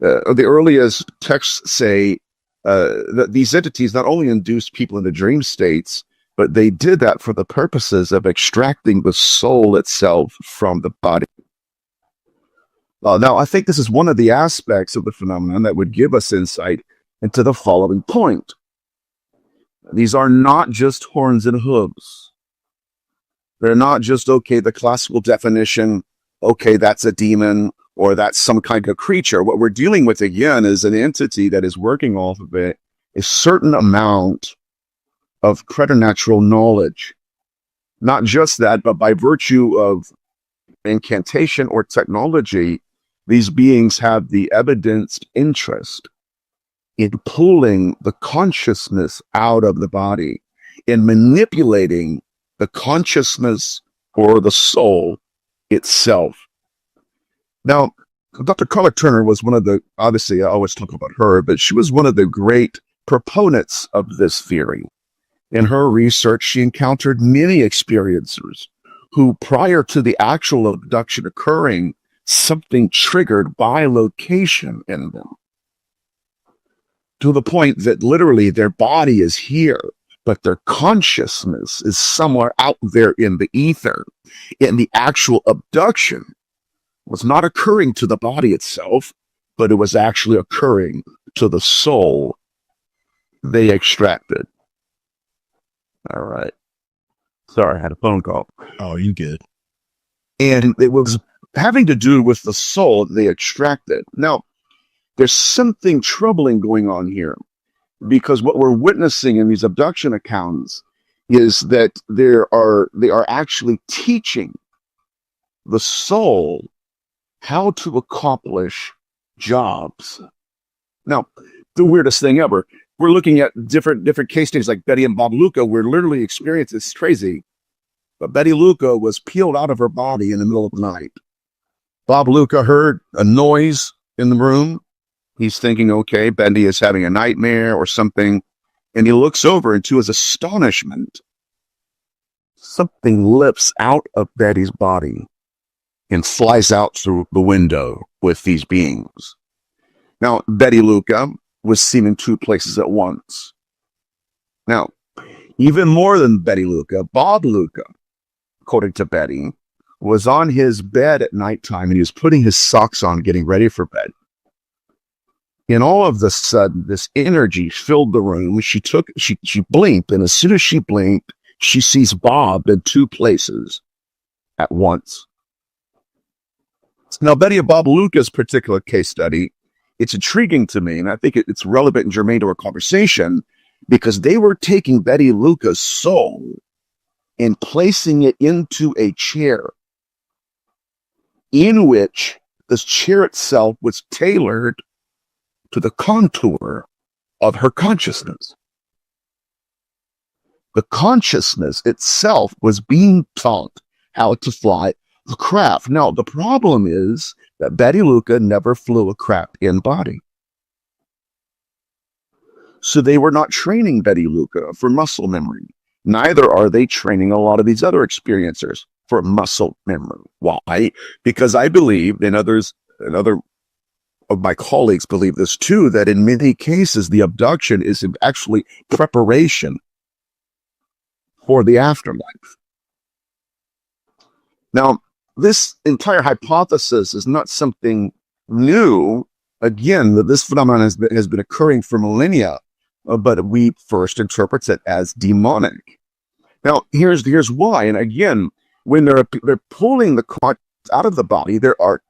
The earliest texts say that these entities not only induced people into dream states, but they did that for the purposes of extracting the soul itself from the body. Now, I think this is one of the aspects of the phenomenon that would give us insight into the following point. These are not just horns and hooves. They're not just, okay, the classical definition, okay, that's a demon or that's some kind of creature. What we're dealing with, again, is an entity that is working off of a certain amount of preternatural knowledge. Not just that, but by virtue of incantation or technology, these beings have the evidenced interest in pulling the consciousness out of the body, in manipulating the consciousness or the soul itself. Now, Dr. Carla Turner was one of the, obviously I always talk about her, but she was one of the great proponents of this theory. In her research, she encountered many experiencers who, prior to the actual abduction occurring, something triggered bilocation in them, to the point that literally their body is here, but their consciousness is somewhere out there in the ether. And the actual abduction was not occurring to the body itself, but it was actually occurring to the soul they extracted. All right. Sorry, I had a phone call. Oh, you good. And it was having to do with the soul they extracted. Now, there's something troubling going on here, because what we're witnessing in these abduction accounts is that they are actually teaching the soul how to accomplish jobs. Now, the weirdest thing ever, we're looking at different case studies like Betty and Bob Luca, where literally experience is crazy. But Betty Luca was peeled out of her body in the middle of the night. Bob Luca heard a noise in the room. He's thinking, okay, Betty is having a nightmare or something. And he looks over, and to his astonishment, something lifts out of Betty's body and flies out through the window with these beings. Now, Betty Luca was seen in two places at once. Now, even more than Betty Luca, Bob Luca, according to Betty, was on his bed at nighttime, and he was putting his socks on, getting ready for bed. And all of a sudden, this energy filled the room. She blinked, and as soon as she blinked, she sees Bob in two places at once. Now, Betty and Bob Luca's particular case study, it's intriguing to me, and I think it's relevant and germane to our conversation, because they were taking Betty Luca's soul and placing it into a chair, in which this chair itself was tailored to the contour of her consciousness. The consciousness itself was being taught how to fly the craft. Now, the problem is that Betty Luca never flew a craft in body. So they were not training Betty Luca for muscle memory. Neither are they training a lot of these other experiencers for muscle memory. Why? Because I believe, and other of my colleagues believe this too, that in many cases, the abduction is actually preparation for the afterlife. Now, this entire hypothesis is not something new. Again, that this phenomenon has been occurring for millennia, but we first interpret it as demonic. Now, here's why. And again, when they're pulling the conscious out of the body, there are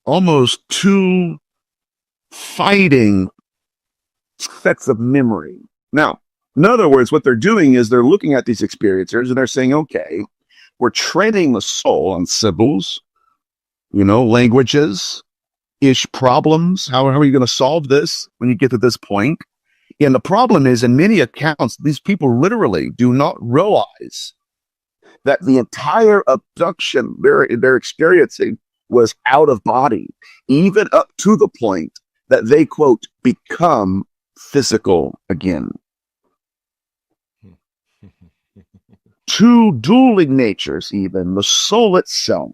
almost two fighting sets of memory. Now, in other words, what they're doing is they're looking at these experiencers and they're saying, okay, we're training the soul on symbols, languages, problems. How are you going to solve this when you get to this point? And the problem is, in many accounts, these people literally do not realize that the entire abduction they're experiencing was out of body, even up to the point that they, quote, become physical again. Two dueling natures, even the soul itself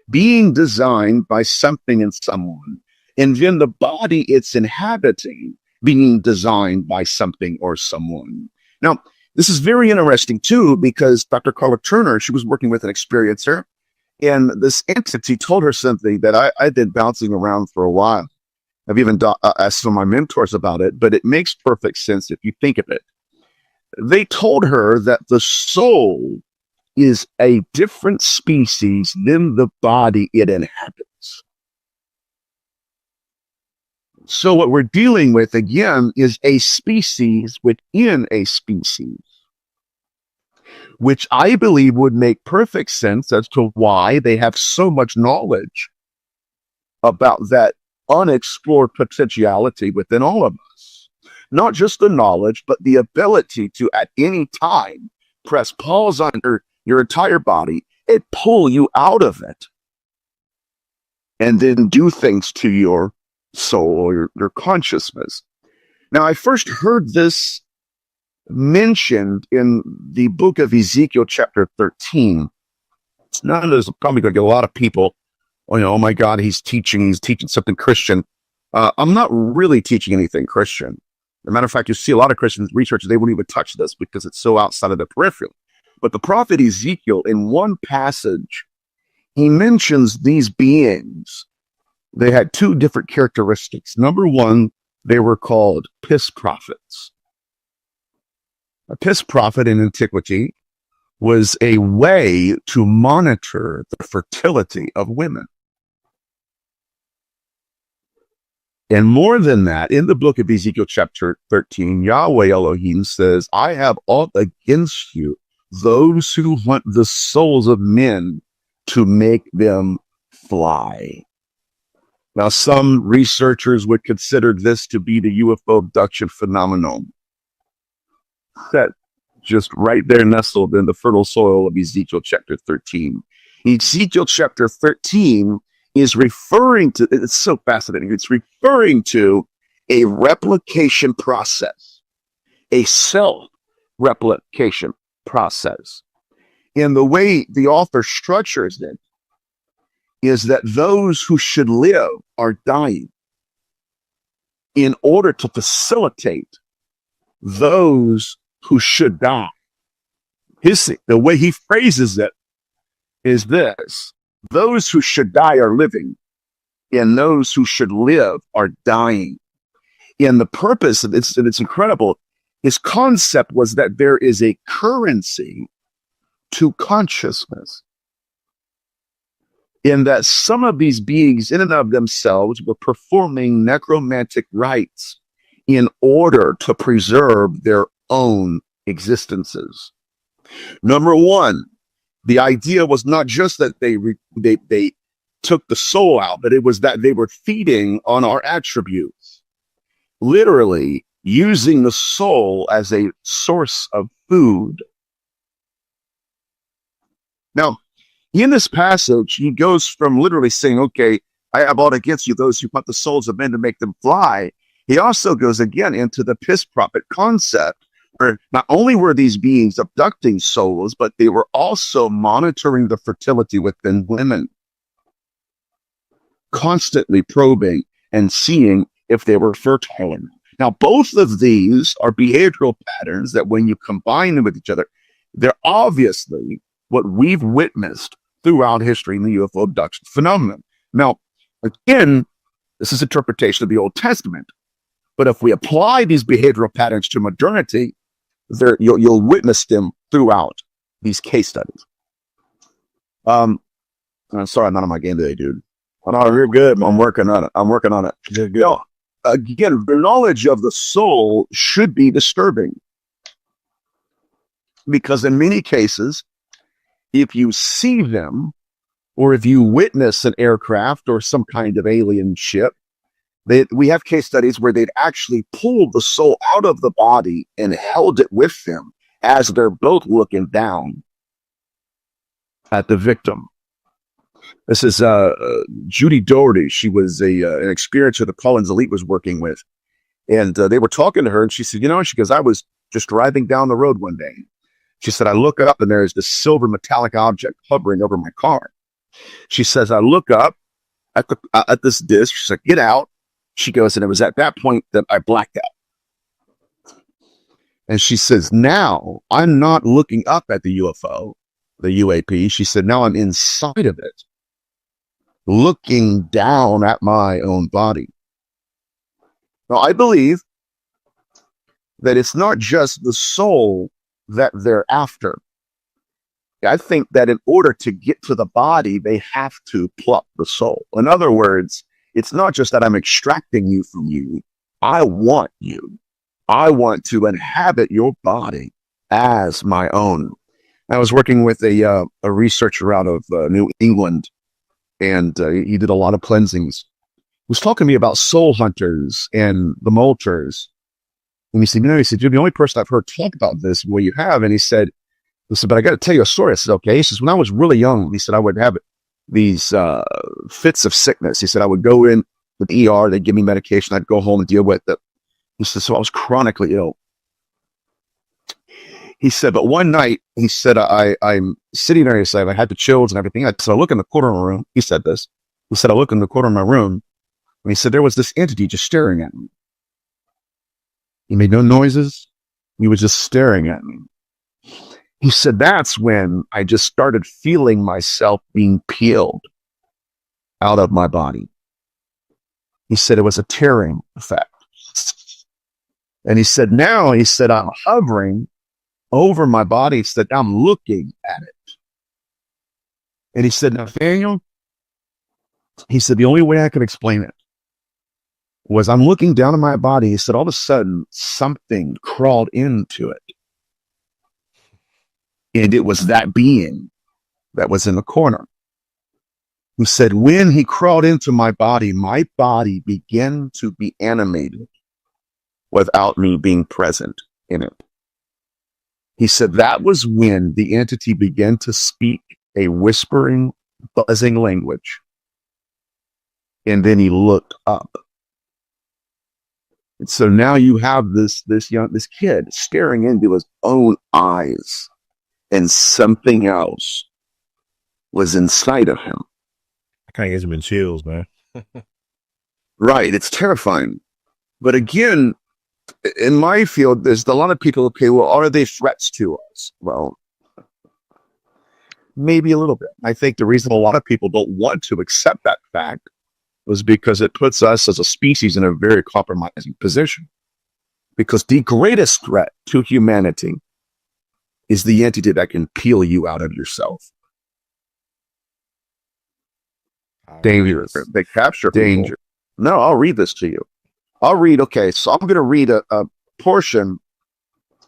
being designed by something and someone and then the body it's inhabiting being designed by something or someone. Now, this is very interesting too, because Dr. Carla Turner, she was working with an experiencer, and this entity told her something that I've been bouncing around for a while. I've even asked some of my mentors about it, but it makes perfect sense if you think of it. They told her that the soul is a different species than the body it inhabits. So what we're dealing with, again, is a species within a species, which I believe would make perfect sense as to why they have so much knowledge about that unexplored potentiality within all of us. Not just the knowledge, but the ability to, at any time, press pause on your entire body and pull you out of it, and then do things to your soul or your consciousness. Now, I first heard this mentioned in the book of Ezekiel, chapter 13. Now, there's probably going to get a lot of people, oh my God, he's teaching something Christian. I'm not really teaching anything Christian. As a matter of fact, you see a lot of Christian researchers, they won't even touch this because it's so outside of the peripheral. But the prophet Ezekiel, in one passage, he mentions these beings. They had two different characteristics. Number one, they were called piss prophets. A piss prophet in antiquity was a way to monitor the fertility of women. And more than that, in the book of Ezekiel chapter 13, Yahweh Elohim says, I have aught against you, those who hunt the souls of men to make them fly. Now, some researchers would consider this to be the UFO abduction phenomenon. That just right there nestled in the fertile soil of Ezekiel chapter 13. Ezekiel chapter 13 is referring to, it's so fascinating, it's referring to a replication process, a self-replication process. And the way the author structures it is that those who should live are dying in order to facilitate those who should die. The way he phrases it is this: those who should die are living, and those who should live are dying. And the purpose of this, and it's incredible, his concept was that there is a currency to consciousness, in that some of these beings in and of themselves were performing necromantic rites in order to preserve their own existences. Number one, the idea was not just that they took the soul out, but it was that they were feeding on our attributes, literally using the soul as a source of food. Now, in this passage, he goes from literally saying, okay, I have aught against you, those who hunt the souls of men to make them fly. He also goes again into the piss prophet concept, where not only were these beings abducting souls, but they were also monitoring the fertility within women, constantly probing and seeing if they were fertile. Now, both of these are behavioral patterns that when you combine them with each other, they're obviously what we've witnessed throughout history in the UFO abduction phenomenon. Now, again, this is interpretation of the Old Testament, but if we apply these behavioral patterns to modernity, you'll witness them throughout these case studies. I'm sorry, I'm not on my game today, dude. Oh, no, you're good. I'm working on it. You're good. Now, again, the knowledge of the soul should be disturbing, because in many cases, if you see them, or if you witness an aircraft or some kind of alien ship, we have case studies where they'd actually pulled the soul out of the body and held it with them as they're both looking down at the victim. This is Judy Doherty. She was an experiencer the Collins Elite was working with. And they were talking to her, and she said, she goes, I was just driving down the road one day. She said, I look up and there's this silver metallic object hovering over my car. She says, I look up at this disc. She said, get out. She goes, and it was at that point that I blacked out. And she says, now I'm not looking up at the UFO, the UAP. She said, now I'm inside of it, looking down at my own body. Now, I believe that it's not just the soul that they're after. I think that in order to get to the body, they have to pluck the soul. In other words, it's not just that I'm extracting you from you. I want you. I want to inhabit your body as my own. I was working with a researcher out of New England, and he did a lot of cleansings. He was talking to me about soul hunters and the molters. And he said, you're the only person I've heard talk about this, what you have. And he said, but I got to tell you a story. I said, okay. He says, when I was really young, he said, I would have these fits of sickness. He said, I would go in to the ER, they'd give me medication, I'd go home and deal with it. He said, so I was chronically ill. He said, but one night, he said, I'm sitting there, he said, I had the chills and everything. I said, I look in the corner of my room. He said this. He said, I look in the corner of my room. And he said, there was this entity just staring at me. He made no noises. He was just staring at me. He said, that's when I just started feeling myself being peeled out of my body. He said it was a tearing effect. And he said, now, he said, I'm hovering over my body. He said, I'm looking at it. And he said, Nathaniel, he said, the only way I could explain it was I'm looking down at my body. He said, all of a sudden, something crawled into it. And it was that being that was in the corner. Who said, when he crawled into my body began to be animated without me being present in it. He said, that was when the entity began to speak a whispering, buzzing language. And then he looked up. And so now you have this kid staring into his own eyes. And something else was inside of him. I kind of gives him in chills, man. Right. It's terrifying. But again, in my field, there's a lot of people, okay, well, are they threats to us? Well, maybe a little bit. I think the reason a lot of people don't want to accept that fact was because it puts us as a species in a very compromising position. Because the greatest threat to humanity is the entity that can peel you out of yourself. Dangerous. They capture danger. People. No, I'll read this to you. Okay, so I'm going to read a portion.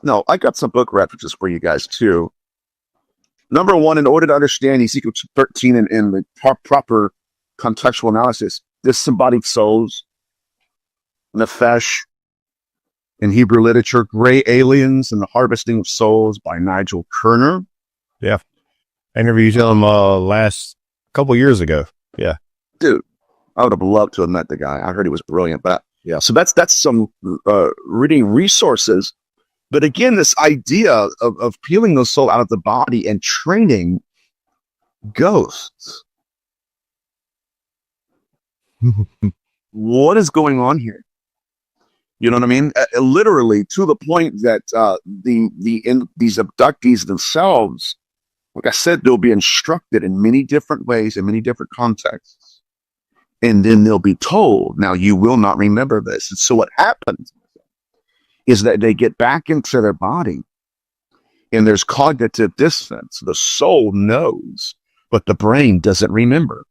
No, I got some book references for you guys too. Number one, in order to understand Ezekiel 13 in the proper contextual analysis, disembodied souls, Nefesh, in Hebrew literature, Gray Aliens and the Harvesting of Souls by Nigel Kerner. Yeah. I interviewed him last couple years ago. Yeah. Dude, I would have loved to have met the guy. I heard he was brilliant. But yeah, so that's some reading resources. But again, this idea of peeling the soul out of the body and training ghosts. What is going on here? You know what I mean? Literally to the point that these abductees themselves, like I said, they'll be instructed in many different ways, in many different contexts. And then they'll be told, now you will not remember this. And so what happens is that they get back into their body and there's cognitive dissonance. The soul knows, but the brain doesn't remember.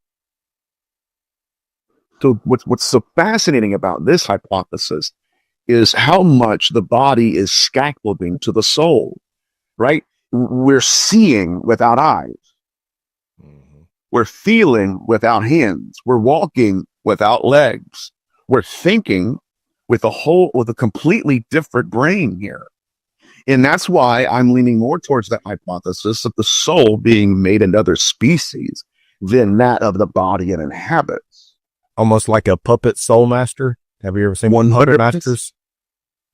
So what's so fascinating about this hypothesis is how much the body is scaffolding to the soul, right? We're seeing without eyes. Mm-hmm. We're feeling without hands. We're walking without legs. We're thinking with a completely different brain here. And that's why I'm leaning more towards that hypothesis of the soul being made another species than that of the body it inhabits. Almost like a puppet soul master. Have you ever seen 100 masters?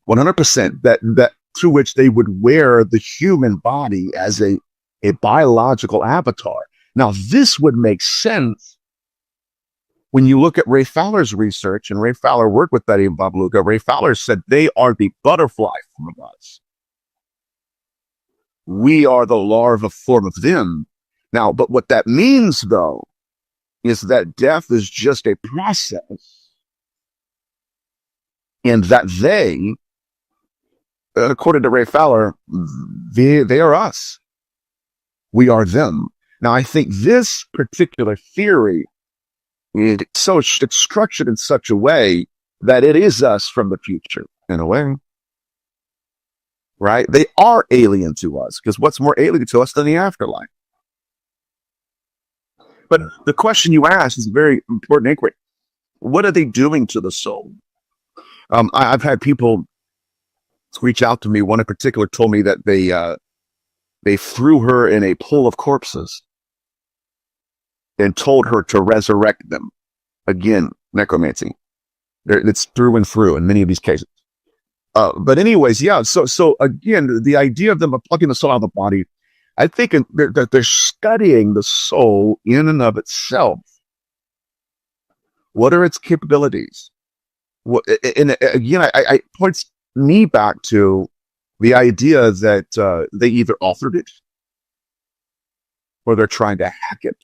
100%. That through which they would wear the human body as a biological avatar. Now, this would make sense When you look at Ray Fowler's research, and Ray Fowler worked with Betty Bob Luca, Ray Fowler said they are the butterfly form of us. We are the larva form of them. Now, but what that means, though, is that death is just a process, and that they, according to Ray Fowler, they are us. We are them. Now, I think this particular theory, it's structured in such a way that it is us from the future, in a way. Right? They are alien to us, because what's more alien to us than the afterlife? But the question you asked is a very important inquiry. What are they doing to the soul? I've had people reach out to me. One in particular told me that they threw her in a pool of corpses and told her to resurrect them. Again, necromancy. It's through and through in many of these cases. But anyways, yeah. So again, the idea of them plucking the soul out of the body, I think that they're studying the soul in and of itself. What are its capabilities? And again, I points me back to the idea that they either authored it, or they're trying to hack it,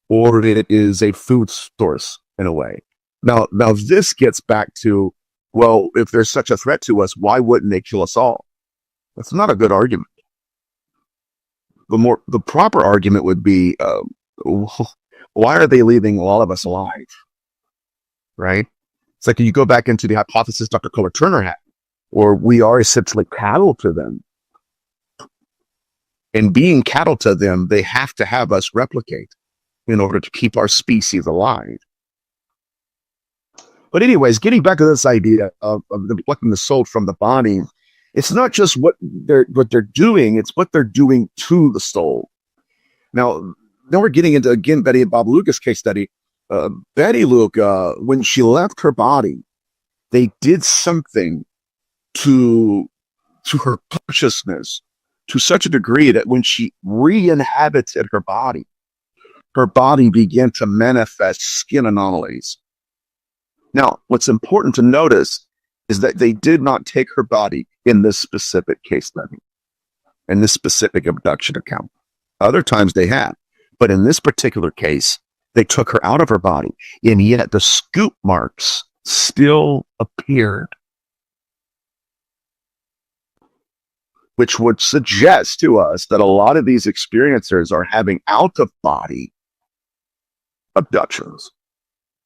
or it is a food source in a way. Now this gets back to, well, if there's such a threat to us, why wouldn't they kill us all? That's not a good argument. The proper argument would be, why are they leaving all of us alive? Right? It's like you go back into the hypothesis Dr. Kohler Turner had, or we are essentially cattle to them. And being cattle to them, they have to have us replicate in order to keep our species alive. But anyways, getting back to this idea of them plucking the soul from the body, it's not just what they're doing, it's what they're doing to the soul. Now we're getting into, again, Betty and Bob Luca's case study. Betty Luca, when she left her body, they did something to her consciousness to such a degree that when she re-inhabited her body began to manifest skin anomalies. Now, what's important to notice is that they did not take her body in this specific case study, in this specific abduction account. Other times they have, but in this particular case, they took her out of her body, and yet the scoop marks still appeared, which would suggest to us that a lot of these experiencers are having out-of-body abductions.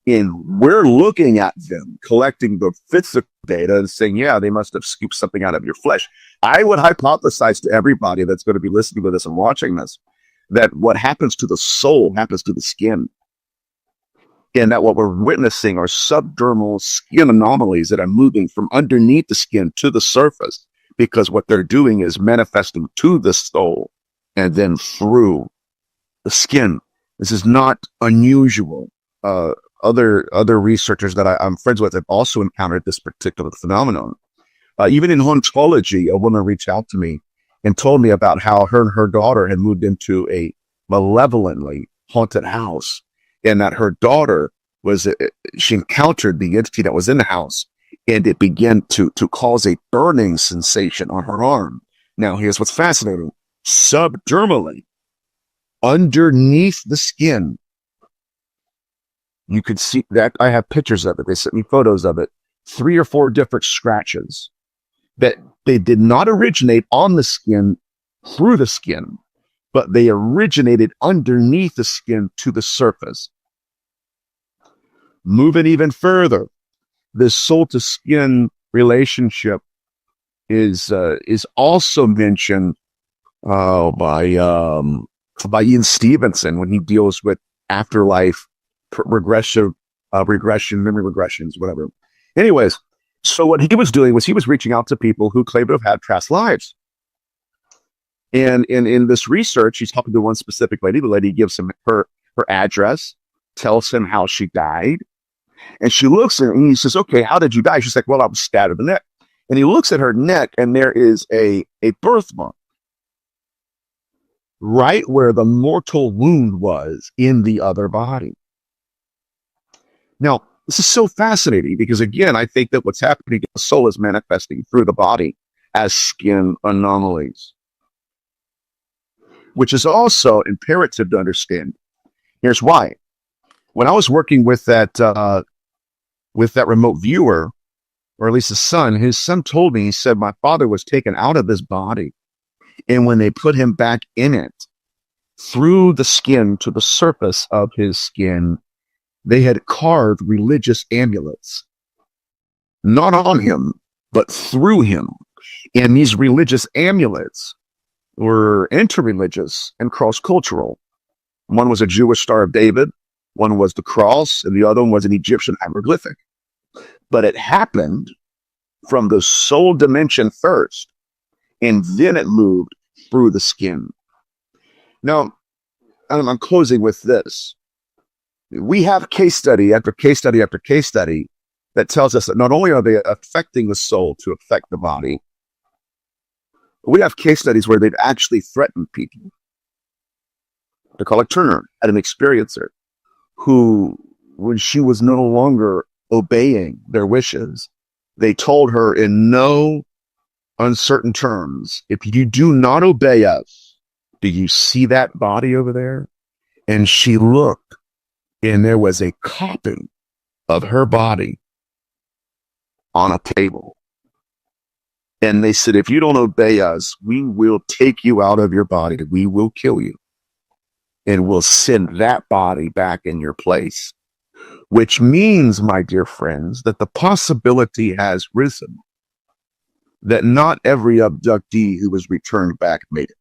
And we're looking at them, collecting the physical data and saying, yeah, they must have scooped something out of your flesh. I would hypothesize to everybody that's going to be listening to this and watching this, that what happens to the soul happens to the skin. And that what we're witnessing are subdermal skin anomalies that are moving from underneath the skin to the surface, because what they're doing is manifesting to the soul and then through the skin. This is not unusual. Other researchers that I'm friends with have also encountered this particular phenomenon. Even in hauntology, a woman reached out to me and told me about how her and her daughter had moved into a malevolently haunted house, and that her daughter she encountered the entity that was in the house, and it began to cause a burning sensation on her arm. Now, here's what's fascinating. Subdermally, underneath the skin, you could see that. I have pictures of it. They sent me photos of it. 3 or 4 different scratches that they did not originate on the skin, through the skin, but they originated underneath the skin to the surface. Moving even further, this soul to skin relationship is also mentioned by Ian Stevenson when he deals with afterlife regression, memory regressions, whatever. Anyways, so what he was doing was he was reaching out to people who claim to have had past lives. And in this research, he's talking to one specific lady. The lady gives him her address, tells him how she died. And she looks at him and he says, okay, how did you die? She's like, well, I was stabbed in the neck. And he looks at her neck and there is a birthmark right where the mortal wound was in the other body. Now, this is so fascinating because, again, I think that what's happening in the soul is manifesting through the body as skin anomalies, which is also imperative to understand. Here's why. When I was working with that remote viewer, or at least his son told me, he said, my father was taken out of this body. And when they put him back in it, through the skin to the surface of his skin, they had carved religious amulets, not on him, but through him. And these religious amulets were interreligious and cross-cultural. One was a Jewish Star of David, one was the cross, and the other one was an Egyptian hieroglyphic. But it happened from the soul dimension first, and then it moved through the skin. Now, I'm closing with this. We have case study after case study after case study that tells us that not only are they affecting the soul to affect the body, but we have case studies where they've actually threatened people. To call it Turner, had an experiencer who, when she was no longer obeying their wishes, they told her in no uncertain terms, if you do not obey us, do you see that body over there? And she looked, and there was a copy of her body on a table. And they said, if you don't obey us, we will take you out of your body. We will kill you. And we'll send that body back in your place. Which means, my dear friends, that the possibility has risen that not every abductee who was returned back made it.